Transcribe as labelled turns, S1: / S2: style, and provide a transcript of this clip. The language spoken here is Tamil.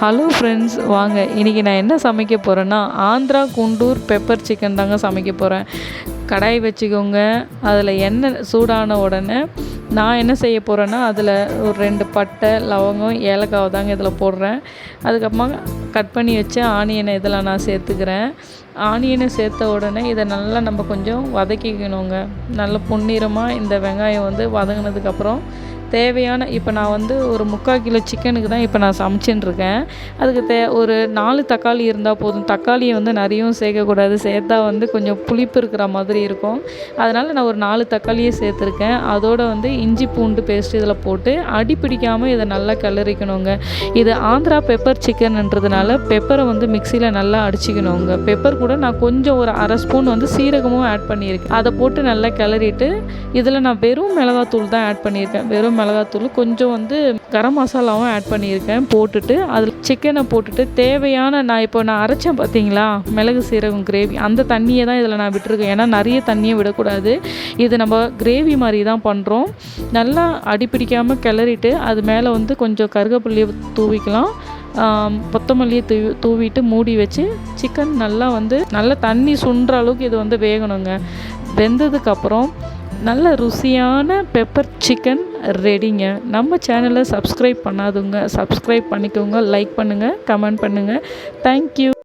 S1: ஹலோ ஃப்ரெண்ட்ஸ், வாங்க இன்றைக்கி நான் என்ன சமைக்க போகிறேன்னா ஆந்திரா குண்டூர் பெப்பர் சிக்கன் தாங்க சமைக்க போகிறேன். கடாய் வச்சுக்கோங்க. அதில் எண்ணெய் சூடான உடனே நான் என்ன செய்ய போகிறேன்னா அதில் ஒரு 2 பட்டை, லவங்கம், ஏலக்காய் தாங்க இதில் போடுறேன். அதுக்கப்புறமா கட் பண்ணி வச்ச ஆனியனை இதில் நான் சேர்த்துக்கிறேன். ஆனியனை சேர்த்த உடனே இதை நல்லா நம்ம கொஞ்சம் வதக்கிக்கணுங்க. நல்ல பொன்னிறமாக இந்த வெங்காயம் வதங்கினதுக்கப்புறம் தேவையான இப்போ நான் ஒரு 3/4 கிலோ சிக்கனுக்கு தான் இப்போ நான் சமைச்சின்ருக்கேன். அதுக்கு ஒரு 4 தக்காளி இருந்தால் போதும். தக்காளியை நிறையவும் சேர்க்கக்கூடாது, சேர்த்தா கொஞ்சம் புளிப்பு இருக்கிற மாதிரி இருக்கும். அதனால் நான் ஒரு 4 தக்காளியை சேர்த்துருக்கேன். அதோடு இஞ்சி பூண்டு பேஸ்ட் இதில் போட்டு அடி பிடிக்காமல் இதை நல்லா கிளறிக்கணுங்க. இது ஆந்திரா பெப்பர் சிக்கன்ன்றதுனால பெப்பரை மிக்சியில் நல்லா அடிச்சிக்கணுங்க. பெப்பர் கூட நான் கொஞ்சம் ஒரு 1/2 ஸ்பூன் சீரகமும் ஆட் பண்ணியிருக்கேன். அதை போட்டு நல்லா கிளறிட்டு இதில் நான் வெறும் மிளகாத்தூள் தான் ஆட் பண்ணியிருக்கேன். வெறும் மிளகாத்தூள் கொஞ்சம் கரம் மசாலாவும் ஆட் பண்ணியிருக்கேன். போட்டுட்டு அதில் சிக்கனை போட்டுட்டு தேவையான நான் அரைச்சேன் பார்த்தீங்களா மிளகு சீரகம் கிரேவி, அந்த தண்ணியை தான் இதில் நான் விட்டுருக்கேன். ஏன்னா நிறைய தண்ணியை விடக்கூடாது. இது நம்ம கிரேவி மாதிரி தான் பண்ணுறோம். நல்லா அடிப்பிடிக்காமல் கிளறிட்டு அது மேலே கொஞ்சம் கருவேப்பிலையை தூவிக்கலாம். கொத்தமல்லியை தூவிட்டு மூடி வச்சு சிக்கன் நல்லா தண்ணி சுண்டுற அளவுக்கு இது வேகணுங்க. வெந்ததுக்கப்புறம் நல்ல ருசியான பெப்பர் சிக்கன் ரெடிங்க. நம்ம சேனலை சப்ஸ்கிரைப் பண்ணாதுங்க, சப்ஸ்கிரைப் பண்ணிக்கோங்க, லைக் பண்ணுங்கள், கமெண்ட் பண்ணுங்கள். தேங்க்யூ.